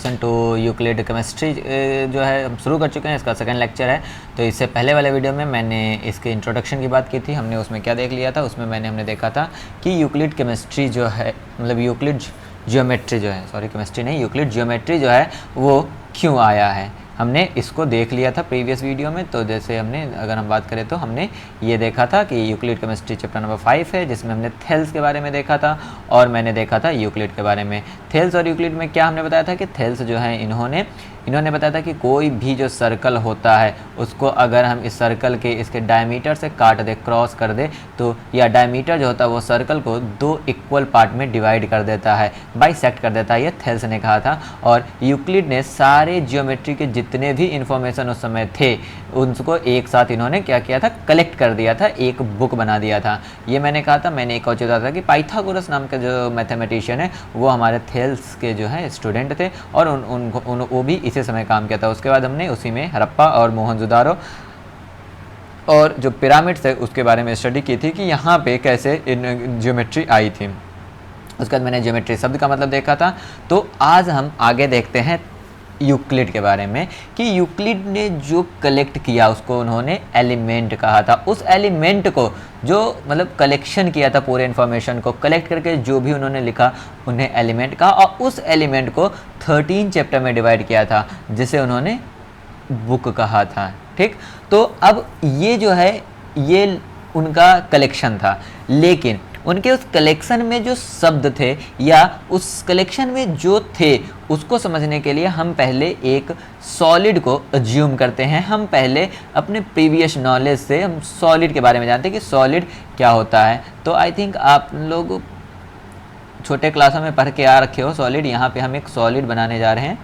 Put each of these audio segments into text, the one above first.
Introduction to Euclid chemistry जो है हम शुरू कर चुके हैं। इसका सेकंड लेक्चर है। तो इससे पहले वाले वीडियो में मैंने इसके इंट्रोडक्शन की बात की थी। हमने उसमें क्या देख लिया था, उसमें हमने देखा था कि यूक्लिड केमिस्ट्री जो है, मतलब यूक्लिड ज्योमेट्री जो है, सॉरी केमिस्ट्री नहीं, यूक्लिड ज्योमेट्री जो है वो क्यों आया है, हमने इसको देख लिया था प्रीवियस वीडियो में। तो जैसे हमने, अगर हम बात करें तो हमने ये देखा था कि यूक्लिड केमिस्ट्री चैप्टर नंबर 5 है, जिसमें हमने थेल्स के बारे में देखा था और मैंने देखा था यूक्लिड के बारे में। थेल्स और यूक्लिड में क्या हमने बताया था कि थेल्स जो है इन्होंने बताया था कि कोई भी जो सर्कल होता है उसको अगर हम इस सर्कल के इसके डायमीटर से काट दे, क्रॉस कर दे, तो या डायमीटर जो होता है वो सर्कल को 2 इक्वल पार्ट में डिवाइड कर देता है, बाइसेक्ट कर देता है, ये थेल्स ने कहा था। और यूक्लिड ने सारे ज्योमेट्री के जितने भी इंफॉर्मेशन उस समय थे उनको एक साथ इन्होंने क्या किया था, कलेक्ट कर दिया था, एक बुक बना दिया था। ये मैंने कहा था, मैंने एक और चीज़ था कि पाइथागोरस नाम का जो मैथमेटिशियन है वो हमारे थेल्स के जो है स्टूडेंट थे और वो भी इसी समय काम किया था। उसके बाद हमने उसी में हड़प्पा और मोहनजोदारो और जो पिरामिड्स है उसके बारे में स्टडी की थी कि यहाँ पे कैसे इन ज्योमेट्री आई थी। उसके बाद मैंने ज्योमेट्री शब्द का मतलब देखा था। तो आज हम आगे देखते हैं यूक्लिड के बारे में कि यूक्लिड ने जो कलेक्ट किया उसको उन्होंने एलिमेंट कहा था। उस एलिमेंट को जो मतलब कलेक्शन किया था, पूरे इन्फॉर्मेशन को कलेक्ट करके जो भी उन्होंने लिखा उन्हें एलिमेंट कहा और उस एलिमेंट को 13 चैप्टर में डिवाइड किया था जिसे उन्होंने बुक कहा था। ठीक, तो अब ये जो है ये उनका कलेक्शन था, लेकिन उनके उस कलेक्शन में जो शब्द थे या उस कलेक्शन में जो थे उसको समझने के लिए हम पहले एक सॉलिड को अज्यूम करते हैं। हम पहले अपने प्रीवियस नॉलेज से हम सॉलिड के बारे में जानते हैं कि सॉलिड क्या होता है। तो आई थिंक आप लोग छोटे क्लासों में पढ़ के आ रखे हो सॉलिड। यहाँ पे हम एक सॉलिड बनाने जा रहे हैं,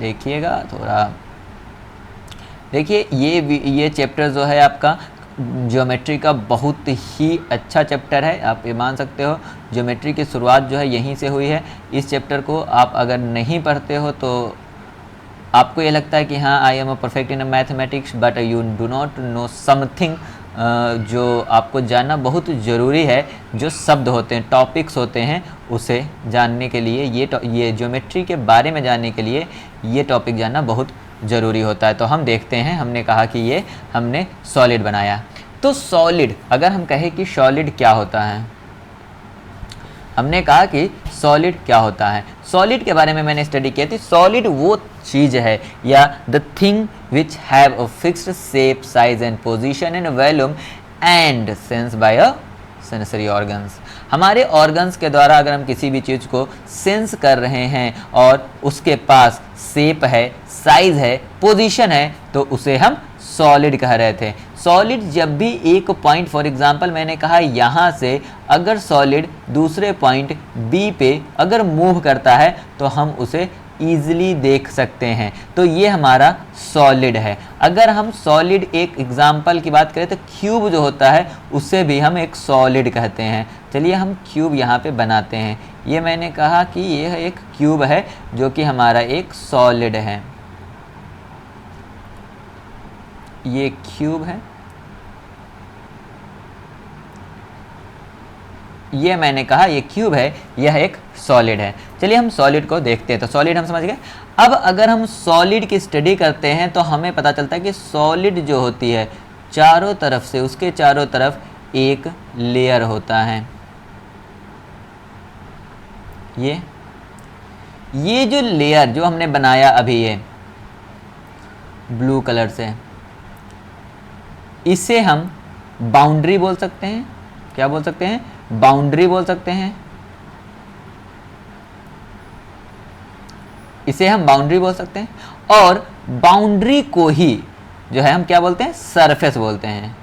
देखिएगा थोड़ा। देखिए ये चैप्टर जो है आपका ज्योमेट्री का बहुत ही अच्छा चैप्टर है। आप ये मान सकते हो ज्योमेट्री की शुरुआत जो है यहीं से हुई है। इस चैप्टर को आप अगर नहीं पढ़ते हो तो आपको ये लगता है कि हाँ I am a perfect in mathematics, but you do not know something. जो आपको जानना बहुत ज़रूरी है, जो शब्द होते हैं, टॉपिक्स होते हैं, उसे जानने के लिए ये ज्योमेट्री के बारे में जानने के लिए ये टॉपिक जानना बहुत ज़रूरी होता है। तो हम देखते हैं, हमने कहा कि ये हमने सॉलिड बनाया। तो सॉलिड, अगर हम कहें कि सॉलिड क्या होता है, हमने कहा कि सॉलिड क्या होता है। सॉलिड के बारे में मैंने स्टडी की थी। सॉलिड वो चीज़ है या the thing which have a fixed shape, size and position and volume and sense by a sensory organs. हमारे ऑर्गन्स के द्वारा अगर हम किसी भी चीज़ को सेंस कर रहे हैं और उसके पास शेप है, साइज है, पोजीशन है, तो उसे हम सॉलिड कह रहे थे। सॉलिड जब भी एक पॉइंट, फॉर एग्जांपल मैंने कहा यहाँ से अगर सॉलिड दूसरे पॉइंट बी पे अगर मूव करता है तो हम उसे ईजिली देख सकते हैं, तो ये हमारा सॉलिड है। अगर हम सॉलिड एक एग्जांपल की बात करें तो क्यूब जो होता है उससे भी हम एक सॉलिड कहते हैं। चलिए हम क्यूब यहाँ पे बनाते हैं। ये मैंने कहा कि ये एक क्यूब है जो कि हमारा एक सॉलिड है। ये क्यूब है, ये मैंने कहा ये क्यूब है, यह एक सॉलिड है। चलिए हम सॉलिड को देखते हैं। तो सॉलिड हम समझ गए। अब अगर हम सॉलिड की स्टडी करते हैं तो हमें पता चलता है कि सॉलिड जो होती है चारों तरफ से, उसके चारों तरफ एक लेयर होता है। ये जो लेयर जो हमने बनाया अभी ये ब्लू कलर से, इसे हम बाउंड्री बोल सकते हैं। क्या बोल सकते हैं? बाउंड्री बोल सकते हैं। इसे हम बाउंड्री बोल सकते हैं और बाउंड्री को ही जो है हम क्या बोलते हैं? सरफेस बोलते हैं।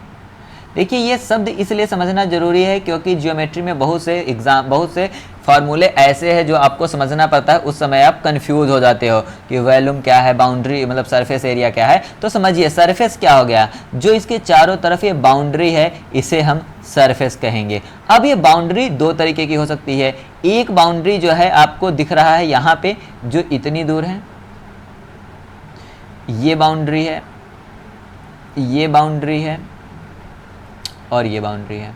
देखिए ये शब्द इसलिए समझना जरूरी है क्योंकि ज्योमेट्री में बहुत से फार्मूले ऐसे हैं जो आपको समझना पड़ता है। उस समय आप कंफ्यूज हो जाते हो कि वॉल्यूम क्या है, बाउंड्री मतलब सरफेस एरिया क्या है। तो समझिए सरफेस क्या हो गया, जो इसके चारों तरफ ये बाउंड्री है इसे हम सरफेस कहेंगे। अब ये बाउंड्री दो तरीके की हो सकती है। एक बाउंड्री जो है आपको दिख रहा है यहाँ पे जो इतनी दूर है, ये बाउंड्री है, ये बाउंड्री है और ये बाउंड्री है,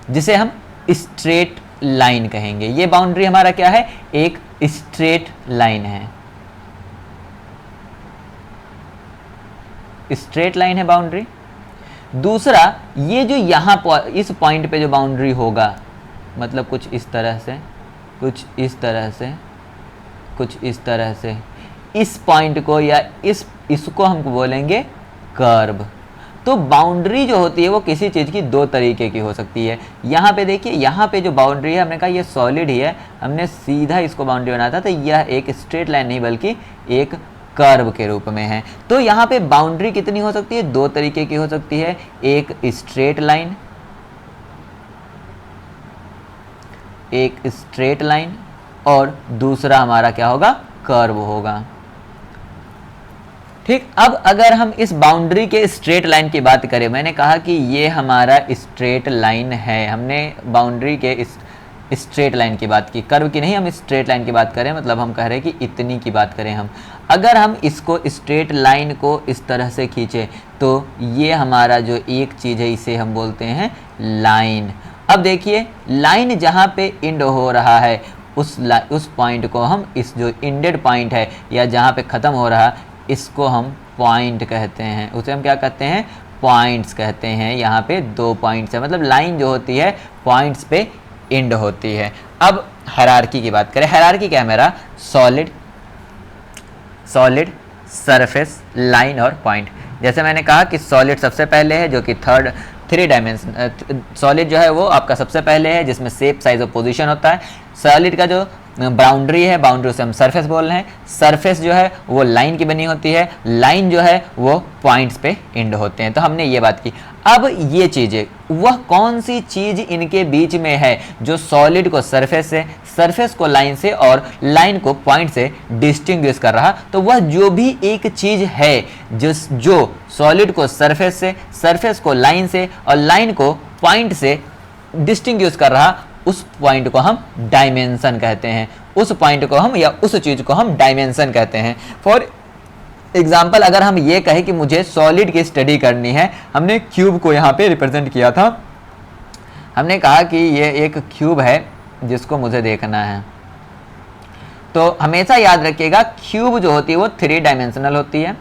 जिसे हम स्ट्रेट लाइन कहेंगे। ये बाउंड्री हमारा क्या है, एक स्ट्रेट लाइन है, स्ट्रेट लाइन है बाउंड्री। दूसरा, ये जो यहाँ इस पॉइंट पे जो बाउंड्री होगा, मतलब कुछ इस तरह से, कुछ इस तरह से, कुछ इस तरह से, इस पॉइंट को या इसको हम बोलेंगे कर्व। तो बाउंड्री जो होती है वो किसी चीज़ की दो तरीके की हो सकती है। यहाँ पे देखिए, यहाँ पे जो बाउंड्री है, हमने कहा ये सॉलिड ही है, हमने सीधा इसको बाउंड्री बनाया था, तो यह एक स्ट्रेट लाइन नहीं बल्कि एक कर्व के रूप में है। तो यहाँ पे बाउंड्री कितनी हो सकती है, दो तरीके की हो सकती है, एक स्ट्रेट लाइन, एक स्ट्रेट लाइन, और दूसरा हमारा क्या होगा, कर्व होगा। ठीक, अब अगर हम इस बाउंड्री के स्ट्रेट लाइन की बात करें, मैंने कहा कि ये हमारा स्ट्रेट लाइन है, हमने बाउंड्री के स्ट्रेट लाइन की बात की, कर्व की नहीं, हम स्ट्रेट लाइन की बात करें, मतलब हम कह रहे हैं कि इतनी की बात करें हम। अगर हम इसको स्ट्रेट लाइन को इस तरह से खींचे तो ये हमारा जो एक चीज़ है इसे हम बोलते हैं लाइन। अब देखिए, लाइन जहाँ पे एंड हो रहा है उस पॉइंट को हम, इस जो एंडेड पॉइंट है या जहाँ पे ख़त्म हो रहा, इसको हम पॉइंट कहते हैं, उसे हम क्या कहते हैं, पॉइंट्स कहते हैं। यहाँ पे दो पॉइंट्स है, मतलब लाइन जो होती है पॉइंट्स पे एंड होती है। अब हायरार्की की बात करें, हायरार्की क्या है मेरा, सॉलिड, सॉलिड, सरफेस, लाइन और पॉइंट। जैसे मैंने कहा कि सॉलिड सबसे पहले है, जो कि थ्री डायमेंशन, सॉलिड जो है वो आपका सबसे पहले है, जिसमें शेप, साइज और पोजीशन होता है। सॉलिड का जो बाउंड्री है, बाउंड्री से हम सरफेस बोल रहे हैं, सरफेस जो है वो लाइन की बनी होती है, लाइन जो है वो पॉइंट्स पे एंड होते हैं। तो हमने ये बात की। अब ये चीज़ें, वह कौन सी चीज़ इनके बीच में है जो सॉलिड को सरफेस से, सरफेस को लाइन से और लाइन को पॉइंट से डिस्टिंग्विश कर रहा, तो वह जो भी एक चीज़ है जो सॉलिड को सरफेस से, सरफेस को लाइन से और लाइन को पॉइंट से डिस्टिंग्विश कर रहा, उस पॉइंट को हम डायमेंशन कहते हैं। उस पॉइंट को हम या उस चीज़ को हम डायमेंशन कहते हैं। फॉर एग्जाम्पल, अगर हम ये कहें कि मुझे सॉलिड की स्टडी करनी है, हमने क्यूब को यहाँ पे रिप्रेजेंट किया था, हमने कहा कि ये एक क्यूब है जिसको मुझे देखना है। तो हमेशा याद रखिएगा, क्यूब जो होती है वो थ्री डायमेंशनल होती है।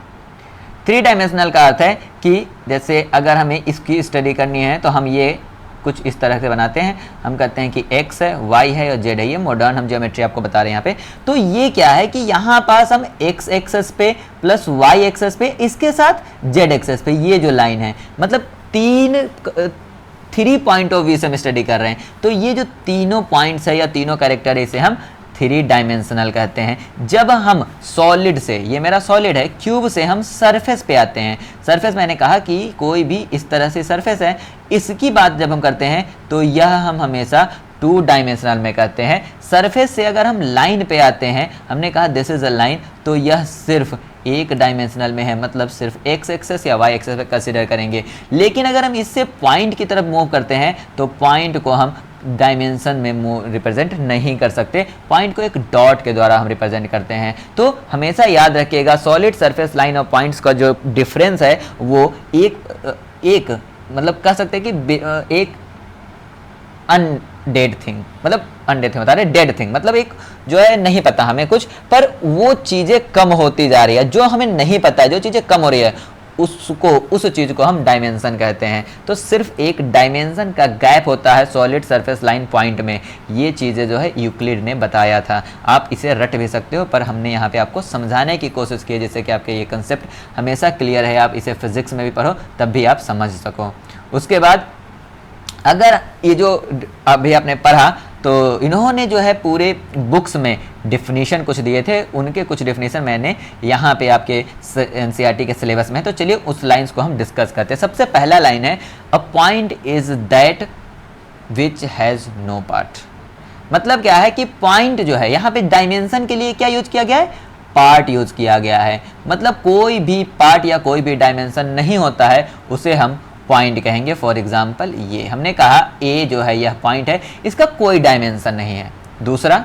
थ्री डायमेंशनल का अर्थ है कि जैसे अगर हमें इसकी स्टडी करनी है तो हम ये कुछ इस तरह से बनाते हैं, हम कहते हैं कि x है, y है और z है। ये मॉडर्न हम ज्योमेट्री आपको बता रहे हैं यहाँ पे। तो ये क्या है कि यहाँ पास हम x एक्सेस पे प्लस y एक्सेस पे, इसके साथ z एक्सेस पे ये जो लाइन है, मतलब थ्री पॉइंट ऑफ व्यू से हम स्टडी कर रहे हैं। तो ये जो तीनों पॉइंट्स है या तीनों कैरेक्टर, इसे हम थ्री डायमेंशनल कहते हैं। जब हम सॉलिड से, ये मेरा सॉलिड है, क्यूब से हम सरफेस पे आते हैं। सरफेस मैंने कहा कि कोई भी इस तरह से सरफेस है, इसकी बात जब हम करते हैं तो यह हम हमेशा टू डायमेंशनल में कहते हैं। सरफेस से अगर हम लाइन पे आते हैं, हमने कहा दिस इज अ लाइन, तो यह सिर्फ एक डायमेंशनल में है, मतलब सिर्फ x एक्सेस या y एक्सेस पे कंसीडर करेंगे। लेकिन अगर हम इससे पॉइंट की तरफ मूव करते हैं तो पॉइंट को हम डायमेंशन में रिप्रेजेंट नहीं कर सकते, पॉइंट को एक डॉट के द्वारा हम रिप्रेजेंट करते हैं। तो हमेशा याद रखिएगा, सॉलिड, सरफेस, लाइन और पॉइंट्स का जो डिफरेंस है वो एक मतलब कह सकते हैं कि एक अनडेड थिंग, मतलब अनडेड थिंग बता रहे, डेड थिंग मतलब एक जो है नहीं पता हमें कुछ, पर वो चीज़ें कम होती जा रही है, जो हमें नहीं पता है, जो चीज़ें कम हो रही है, उस चीज़ को हम डायमेंशन कहते हैं। तो सिर्फ एक डायमेंशन का गैप होता है सॉलिड, सरफेस, लाइन, पॉइंट में। ये चीज़ें जो है यूक्लिड ने बताया था। आप इसे रट भी सकते हो, पर हमने यहाँ पे आपको समझाने की कोशिश की है जिससे कि आपके ये कंसेप्ट हमेशा क्लियर है, आप इसे फिजिक्स में भी पढ़ो तब भी आप समझ सको। उसके बाद अगर ये जो अभी आपने पढ़ा, तो इन्होंने जो है पूरे बुक्स में डिफिनीशन कुछ दिए थे, उनके कुछ डिफिनीशन मैंने यहाँ पे आपके एनसीईआरटी के सिलेबस में है। तो चलिए उस लाइंस को हम डिस्कस करते हैं। सबसे पहला लाइन है, a point is that which has no part. मतलब क्या है कि पॉइंट जो है, यहाँ पे डायमेंशन के लिए क्या यूज किया गया है, पार्ट यूज किया गया है। मतलब कोई भी पार्ट या कोई भी डायमेंशन नहीं होता है, उसे हम पॉइंट कहेंगे। फॉर एग्जाम्पल, ये हमने कहा ए जो है यह पॉइंट है, इसका कोई डायमेंशन नहीं है। दूसरा,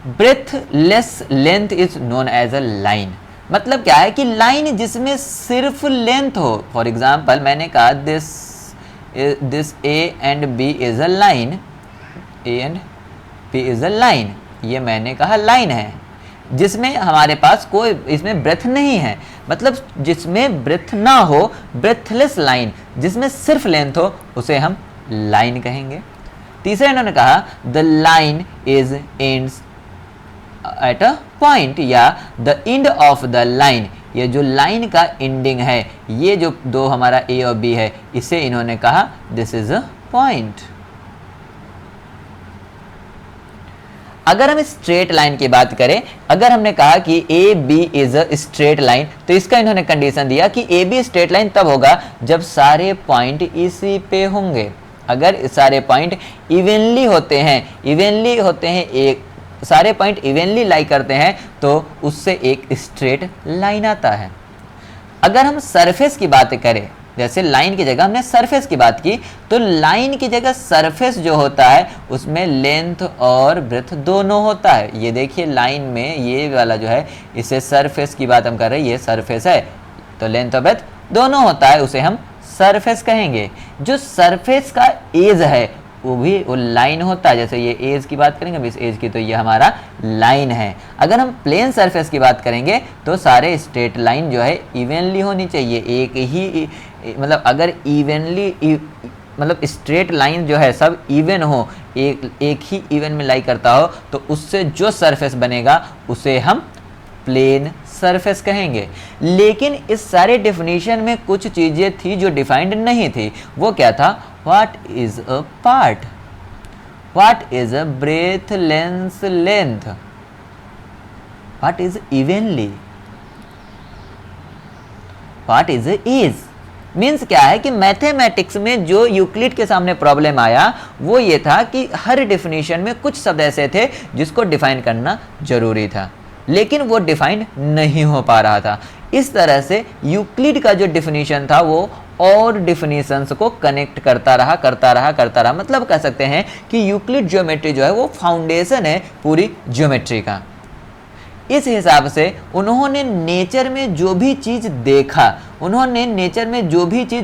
breathless length is known as a line. मतलब क्या है कि लाइन जिसमें सिर्फ लेंथ हो। फॉर एग्जाम्पल, मैंने कहा this A and B is a line, A and P is a line, ये मैंने कहा लाइन है जिसमें हमारे पास कोई इसमें ब्रेथ नहीं है, मतलब जिसमें ब्रेथ ना हो, ब्रेथलेस लाइन, जिसमें सिर्फ लेंथ हो, उसे हम लाइन कहेंगे। तीसरा इन्होंने कहा the line is ends at a point, या the end of the line, ये जो लाइन का एंडिंग है, ये जो दो हमारा ए और बी है, इसे इन्होंने कहा दिस इज अ पॉइंट। अगर हम स्ट्रेट लाइन की बात करें, अगर हमने कहा कि A B is a straight line, तो इसका इन्होंने कंडीशन दिया कि ए बी स्ट्रेट लाइन तब होगा जब सारे पॉइंट इसी पे होंगे। अगर सारे पॉइंट इवनली होते हैं, एक सारे पॉइंट इवनली लाई करते हैं, तो उससे एक स्ट्रेट लाइन आता है। अगर हम सरफेस की बात करें, जैसे लाइन की जगह हमने सरफेस की बात की, तो लाइन की जगह सरफेस जो होता है उसमें लेंथ और ब्रेथ दोनों होता है। ये देखिए लाइन में ये वाला जो है, इसे सरफेस की बात हम कर रहे हैं, ये सरफेस है, तो लेंथ और ब्रेथ दोनों होता है, उसे हम सरफेस कहेंगे। जो सरफेस का एज है वो लाइन होता है, जैसे ये एज की बात करेंगे इस एज की, तो ये हमारा लाइन है। अगर हम प्लेन सरफेस की बात करेंगे तो सारे स्ट्रेट लाइन जो है इवनली होनी चाहिए, एक ही मतलब अगर इवनली मतलब स्ट्रेट लाइन जो है सब इवन हो, एक ही इवन में लाई करता हो, तो उससे जो सरफेस बनेगा उसे हम प्लेन सरफेस कहेंगे। लेकिन इस सारे डेफिनेशन में कुछ चीजें थी जो डिफाइंड नहीं थी। वो क्या था? What is a part, what is a breath length, what is evenly, what is edge. Means क्या है कि मैथमेटिक्स में जो यूक्लिड के सामने प्रॉब्लम आया वो ये था कि हर डेफिनेशन में कुछ शब्द ऐसे थे जिसको डिफाइन करना जरूरी था, लेकिन वो डिफाइन नहीं हो पा रहा था। इस तरह से यूक्लिड का जो डेफिनेशन था वो और डेफिनेशंस को कनेक्ट करता रहा। मतलब कह सकते हैं कि यूक्लिड ज्योमेट्री जो है वो फाउंडेशन है पूरी ज्योमेट्री का। इस हिसाब से उन्होंने नेचर में जो भी चीज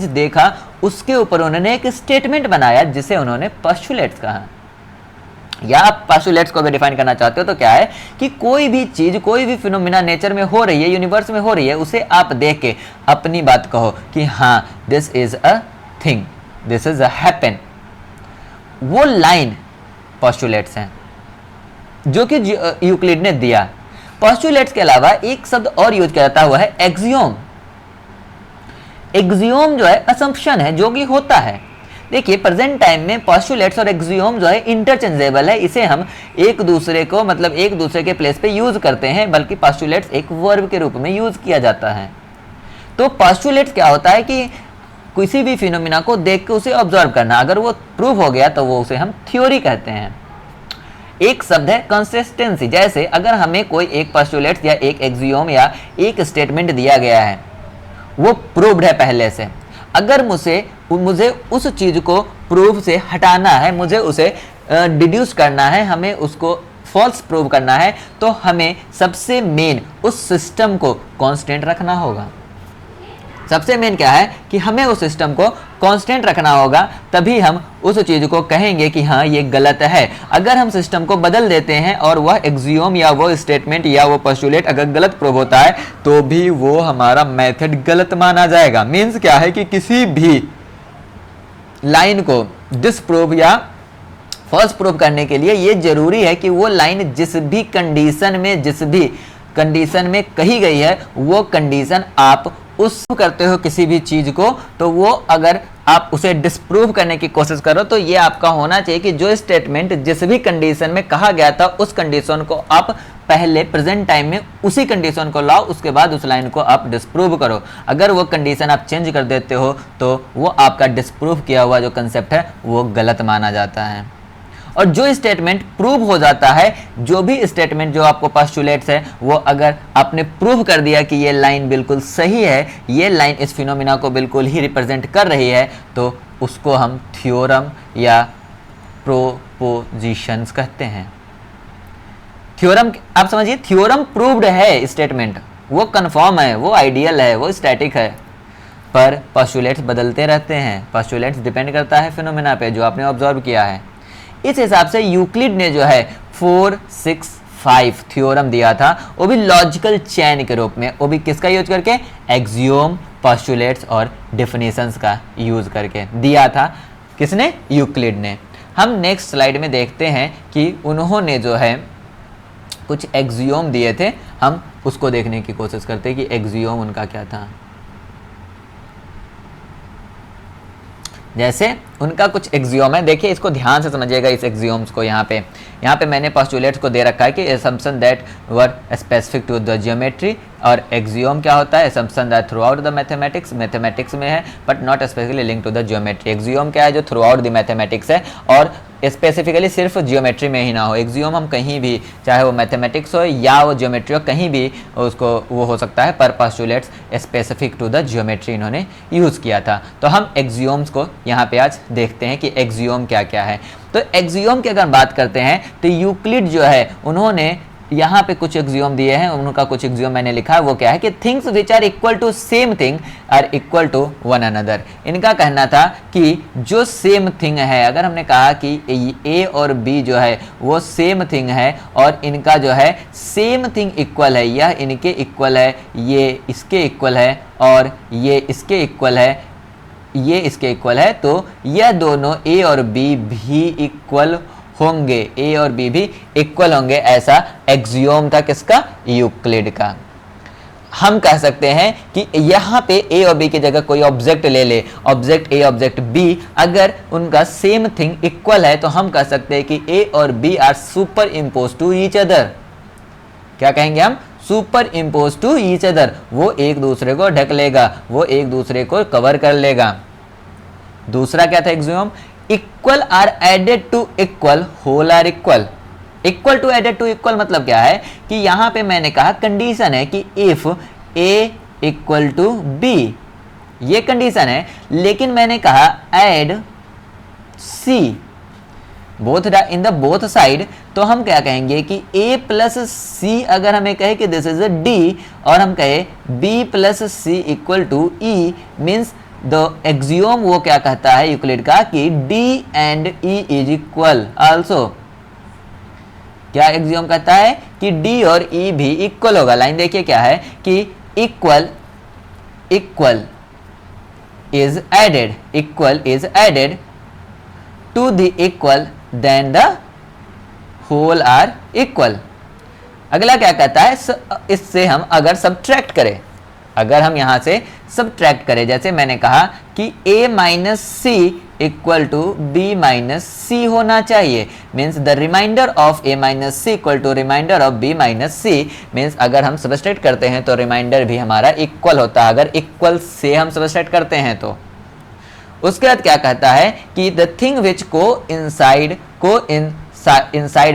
देखा उसके ऊपर उन्होंने एक स्टेटमेंट बनाया जिसे उन्होंने पोस्टुलेट्स कहा। या आप पोस्टुलेट्स को अगर डिफाइन करना चाहते हो तो क्या है कि कोई भी चीज, कोई भी फिनोमिना नेचर में हो रही है, यूनिवर्स में हो रही है, उसे आप देख के अपनी बात कहो कि हाँ this is a thing, this is a happen. वो लाइन पोस्टुलेट्स हैं जो कि यूक्लिड ने दिया। पोस्टुलेट्स के अलावा एक शब्द और यूज किया जाता हुआ है एक्सियोम। एक्सियोम जो है असम्पशन है जो कि होता है। देखिए प्रेजेंट टाइम में पोस्टुलेट्स और एक्सियोम जो है इंटरचेंजेबल है, इसे हम एक दूसरे को मतलब एक दूसरे के प्लेस पे यूज करते हैं, बल्कि पोस्टुलेट्स एक वर्ब के रूप में यूज किया जाता है। तो पोस्टुलेट्स क्या होता है कि किसी भी फिनोमिना को देख के उसे ऑब्जर्व करना, अगर वो प्रूव हो गया तो वो उसे हम थ्योरी कहते हैं। एक शब्द है कंसिस्टेंसी। जैसे अगर हमें कोई एक पोस्टुलेट्स या एक एक्सियोम या एक स्टेटमेंट दिया गया है, वो प्रूव्ड है पहले से, अगर मुझे उस चीज को प्रूफ से हटाना है, मुझे उसे डिड्यूस करना है, हमें उसको फॉल्स प्रूव करना है, तो हमें सबसे मेन उस सिस्टम को कांस्टेंट रखना होगा। सबसे मेन क्या है कि हमें उस सिस्टम को कांस्टेंट रखना होगा, तभी हम उस चीज को कहेंगे कि हाँ ये गलत है। अगर हम सिस्टम को बदल देते हैं और वह एक्सियोम या वो स्टेटमेंट या वो पोस्टुलेट अगर गलत प्रूव होता है तो भी वो हमारा मेथड गलत माना जाएगा। मीन्स क्या है कि किसी भी लाइन को डिसप्रूव या फॉल्स प्रूव करने के लिए ये जरूरी है कि वो लाइन जिस भी कंडीशन में कही गई है, वो कंडीशन आप उस करते हो किसी भी चीज को, तो वो अगर आप उसे डिसप्रूव करने की कोशिश करो तो ये आपका होना चाहिए कि जो स्टेटमेंट जिस भी कंडीशन में कहा गया था उस कंडीशन को आप पहले प्रेजेंट टाइम में उसी कंडीशन को लाओ, उसके बाद उस लाइन को आप डिसप्रूव करो। अगर वो कंडीशन आप चेंज कर देते हो तो वो आपका डिसप्रूव किया हुआ जो कंसेप्ट है वो गलत माना जाता है। और जो स्टेटमेंट प्रूव हो जाता है, जो भी स्टेटमेंट जो आपको पोस्टुलेट्स है, वो अगर आपने प्रूव कर दिया कि ये लाइन बिल्कुल सही है, ये लाइन इस फिनोमिना को बिल्कुल ही रिप्रेजेंट कर रही है, तो उसको हम थ्योरम या प्रोपोजिशंस कहते हैं। थ्योरम आप समझिए, थ्योरम प्रूव्ड है स्टेटमेंट, वो कंफर्म है, वो आइडियल है, वो स्टैटिक है, पर पोस्टुलेट्स बदलते रहते हैं। पोस्टुलेट्स डिपेंड करता है फिनोमिना पे जो आपने ऑब्जर्व किया है। इस हिसाब से यूक्लिड ने जो है 4, 6, 5 थ्योरम दिया था, वो भी लॉजिकल चेन के रूप में, वो भी किसका यूज करके, एक्सियोम, पोस्टुलेट्स और डेफिनेशंस का यूज करके दिया था। किसने, यूक्लिड ने। हम नेक्स्ट स्लाइड में देखते हैं कि उन्होंने जो है कुछ एक्सियोम दिए थे, हम उसको देखने की कोशिश करते हैं कि एक्सियोम उनका क्या था। जैसे उनका कुछ एक्सियोम है, देखिए इसको ध्यान से समझिएगा इस एक्सियोम्स को। यहाँ पे मैंने पोस्टुलेट्स को दे रखा है कि assumption that were specific to the geometry, और एक्सियोम क्या होता है, assumption that throughout the mathematics में है but not specifically link to the geometry. Axiom क्या है, जो थ्रू आउट द मैथमेटिक्स है और स्पेसिफिकली सिर्फ जियोमेट्री में ही ना हो। एक्सियोम हम कहीं भी, चाहे वो मैथमेटिक्स हो या वो ज्योमेट्री हो, कहीं भी उसको वो हो सकता है, पर postulates specific to the geometry इन्होंने यूज़ किया था। तो हम एक्सियोम्स को यहाँ पे आज देखते हैं कि एक्सियोम क्या क्या है। तो एक्सियोम की अगर बात करते हैं तो यूक्लिड जो है उन्होंने यहाँ पे कुछ एक्सियोम दिए हैं, उनका कुछ एक्सियोम मैंने लिखा है, वो क्या है कि things which are equal to same thing are equal to one another. इनका कहना था कि जो सेम थिंग है, अगर हमने कहा कि ए और बी जो है वो सेम थिंग है और इनका जो है सेम थिंग इक्वल है, यह इनके इक्वल है, ये इसके इक्वल है और ये इसके इक्वल है, ये इसके इक्वल है, तो यह दोनों ए और बी भी इक्वल होंगे, ए और बी भी इक्वल होंगे। ऐसा एक्सियोम था किसका, यूक्लिड का। हम कह सकते हैं कि यहाँ पे ए और बी की जगह कोई ऑब्जेक्ट ले ले, ऑब्जेक्ट ए ऑब्जेक्ट बी, अगर उनका सेम थिंग इक्वल है तो हम कह सकते हैं कि ए और B are superimpose to each other. क्या कहेंगे हम, superimpose to each other. वो एक दूसरे को ढक लेगा, वो एक दूसरे को कवर कर लेगा। दूसरा क्या था axiom, equal are added to equal, whole are equal. Equal to added to equal मतलब क्या है कि यहां पे मैंने कहा कंडीशन है कि if A equal to B, ये कंडीशन है, लेकिन मैंने कहा add C both in the both side, तो हम क्या कहेंगे कि a प्लस सी, अगर हमें कहे कि दिस इज अ d और हम कहे b plus C equal to e, means the axiom वो क्या कहता है यूक्लिड का कि d and e is equal also. क्या एक्सियोम कहता है कि d और e भी इक्वल होगा। लाइन देखिए क्या है कि equal is added to the equal then the whole are equal. अगला क्या कहता है, इससे हम अगर सब्ट्रैक्ट करें, अगर हम यहां से सब्ट्रैक्ट करें, जैसे मैंने कहा कि a minus c equal to b minus c होना चाहिए, means the remainder of a minus c equal to remainder of b minus c, means अगर हम सब्ट्रैक्ट करते हैं तो रिमाइंडर भी हमारा इक्वल होता है, अगर इक्वल से हम सब्ट्रैक्ट करते हैं तो। उसके बाद क्या कहता है कि the thing which coincide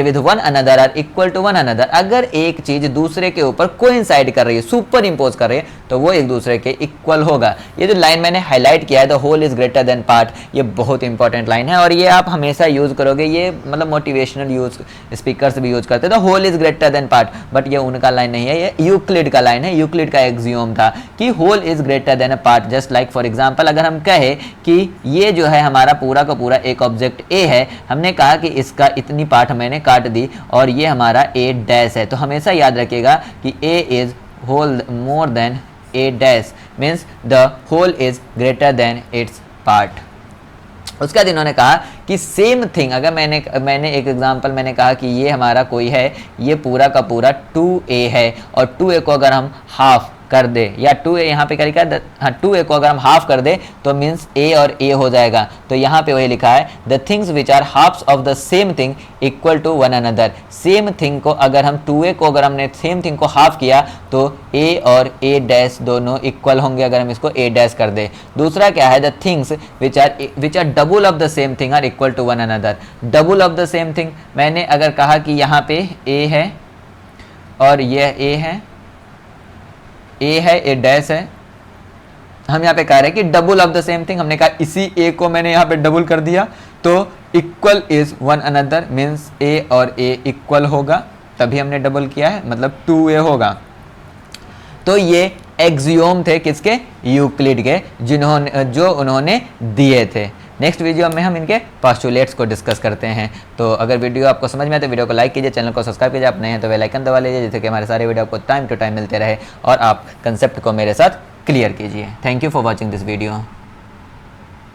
with one another are equal to one another. अगर एक चीज दूसरे के ऊपर कोइंसाइड कर रही है, सुपर इंपोज कर रही है, तो वो एक दूसरे के इक्वल होगा। ये जो लाइन मैंने हाईलाइट किया है, the whole is greater than part, ये बहुत इंपॉर्टेंट लाइन है और ये आप हमेशा यूज करोगे। ये मतलब मोटिवेशनल यूज स्पीकर्स भी यूज करते हैं, the whole is greater than part, but ये उनका लाइन नहीं है, ये यूक्लिड का लाइन है। यूक्लिड का एक्सियोम था कि whole is greater than a part. Just like for example, अगर हम कहे कि ये जो है हमारा पूरा का पूरा एक ऑब्जेक्ट ए है, हमने कहा कि इसका इतनी पार्ट मैंने काट दी और ये हमारा ए डैश है, तो हमेशा याद रखिएगा कि A is whole more than A dash, means the whole is greater than its part. उसके बाद इन्होंने कहा कि सेम थिंग, अगर मैंने एक एग्जांपल मैंने कहा कि ये हमारा कोई है, ये पूरा का पूरा 2a है और 2a को अगर हम हाफ कर दे, या 2a यहाँ पे क्या लिखा है, हाँ 2a को अगर हम हाफ कर दे तो मीन्स a और a हो जाएगा। तो यहाँ पे वही लिखा है the things which are halves of the same thing equal to one another. Same thing को अगर हम 2a को अगर हमने सेम थिंग को हाफ किया तो a और a डैश दोनों इक्वल होंगे अगर हम इसको a डैश कर दे। दूसरा क्या है, the things which are double of the same thing are equal to one another. Double of the same thing, मैंने अगर कहा कि यहाँ पे a है और यह a है, ए है, ए डैश है, हम यहाँ पे कह रहे हैं कि double of the same thing, हमने कहा इसी ए को मैंने यहाँ पे डबल कर दिया तो equal is one another, means A और ए इक्वल होगा, तभी हमने डबल किया है, मतलब 2a होगा। तो ये एक्सियोम थे किसके, यूक्लिड के, जो उन्होंने दिए थे। नेक्स्ट वीडियो में हम इनके पोस्टुलेट्स को डिस्कस करते हैं। तो अगर वीडियो आपको समझ में आए तो वीडियो को लाइक कीजिए, चैनल को सब्सक्राइब कीजिए, आप नए हैं तो बेल आइकन दबा लीजिए, जिससे कि हमारे सारे वीडियो आपको टाइम टू टाइम मिलते रहे और आप कंसेप्ट को मेरे साथ क्लियर कीजिए। Thank you for watching this video.